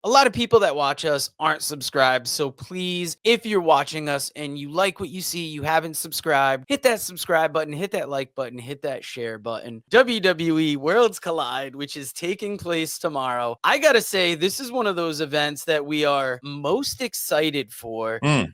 A lot of people that watch us aren't subscribed. So please, if you're watching us and you like what you see, you haven't subscribed, hit that subscribe button, hit that like button, hit that share button. WWE Worlds Collide, which is taking place tomorrow. I got to say, this is one of those events that we are most excited for. Mm.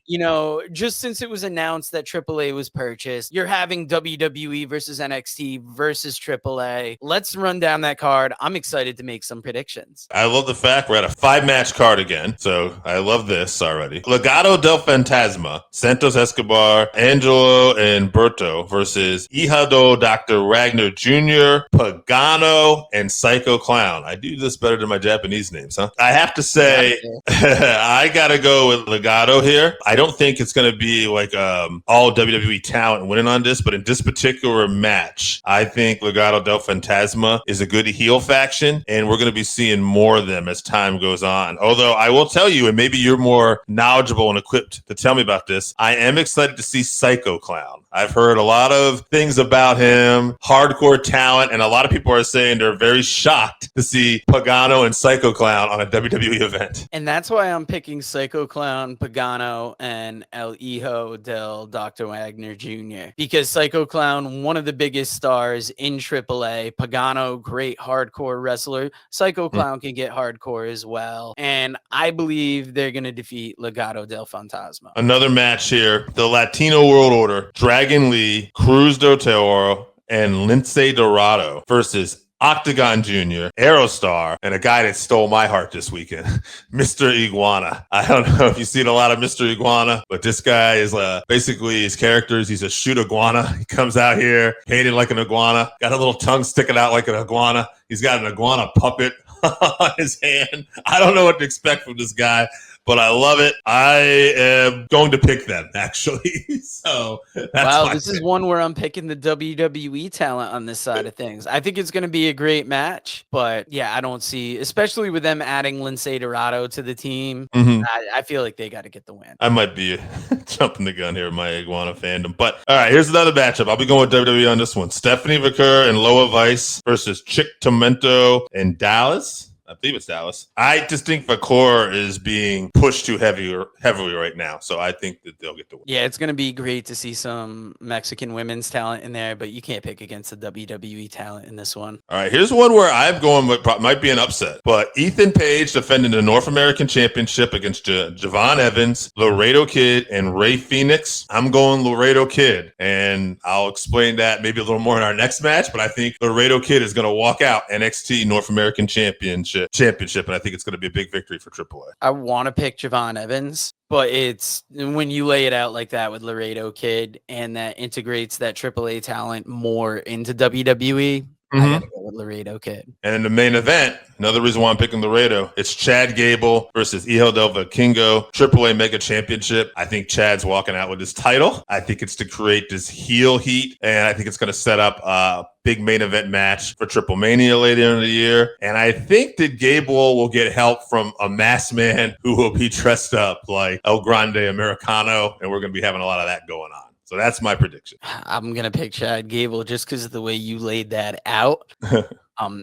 Just since it was announced that AAA was purchased, you're having WWE versus NXT versus AAA. Let's run down that card. I'm excited to make some predictions. I love the fact we're at a 5-match card again, so I love this already. Legado del Fantasma, Santos Escobar, Angelo and Berto versus Hijado Dr. Ragnar Jr., Pagano, and Psycho Clown. I do this better than my Japanese names, huh? I have to say, I gotta go with Legado here. I don't think it's gonna be like all WWE talent winning on this, but in this particular match, I think Legado del Fantasma is a good heel faction, and we're gonna be seeing more of them as time goes on. Although I will tell you, and maybe you're more knowledgeable and equipped to tell me about this, I am excited to see Psycho Clown. I've heard a lot of things about him, hardcore talent, and a lot of people are saying they're very shocked to see Pagano and Psycho Clown on a WWE event. And that's why I'm picking Psycho Clown, Pagano, and El Hijo del Dr. Wagner Jr. Because Psycho Clown, one of the biggest stars in AAA. Pagano, great hardcore wrestler. Psycho Clown can get hardcore as well. And I believe they're going to defeat Legado del Fantasma. Another match here, the Latino World Order, Dragon Lee, Cruz del Toro, and Lince Dorado versus Octagon Jr., Aerostar, and a guy that stole my heart this weekend, Mr. Iguana. I don't know if you've seen a lot of Mr. Iguana, but this guy is basically his character is he's a shoot iguana. He comes out here painted like an iguana, got a little tongue sticking out like an iguana. He's got an iguana puppet on his hand. I don't know what to expect from this guy, but I love it. I am going to pick them, actually. So that's wow, this is one where I'm picking the WWE talent on this side of things. I think it's going to be a great match, but yeah, I don't see, especially with them adding Lince Dorado to the team, I feel like they got to get the win. I might be jumping the gun here in my Iguana fandom. But all right, here's another matchup. I'll be going with WWE on this one. Stephanie Vaquer and Loa Vice versus Chick Tormento and Dallas. I believe it's Dallas. I just think Vaquer is being pushed too heavily right now. So I think that they'll get the win. Yeah, it's going to be great to see some Mexican women's talent in there, but you can't pick against the WWE talent in this one. All right, here's one where I'm going with might be an upset. But Ethan Page defending the North American Championship against Javon Evans, Laredo Kid, and Ray Phoenix. I'm going Laredo Kid, and I'll explain that maybe a little more in our next match, but I think Laredo Kid is going to walk out NXT North American Championship, and I think it's going to be a big victory for AAA. I want to pick Javon Evans, but it's when you lay it out like that with Laredo Kid and that integrates that AAA talent more into WWE. I gotta go with Laredo Kid. And in the main event, another reason why I'm picking Laredo, it's Chad Gable versus Hijo del Vikingo, AAA Mega Championship. I think Chad's walking out with his title. I think it's to create this heel heat, and I think it's going to set up a big main event match for Triple Mania later in the year. And I think that Gable will get help from a masked man who will be dressed up like El Grande Americano, and we're going to be having a lot of that going on. So that's my prediction. I'm going to pick Chad Gable just because of the way you laid that out.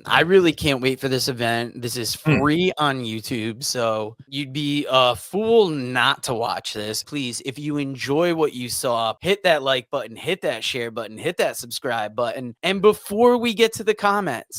I really can't wait for this event. This is free on YouTube, so you'd be a fool not to watch this. Please, if you enjoy what you saw, hit that like button, hit that share button, hit that subscribe button. And before we get to the comments,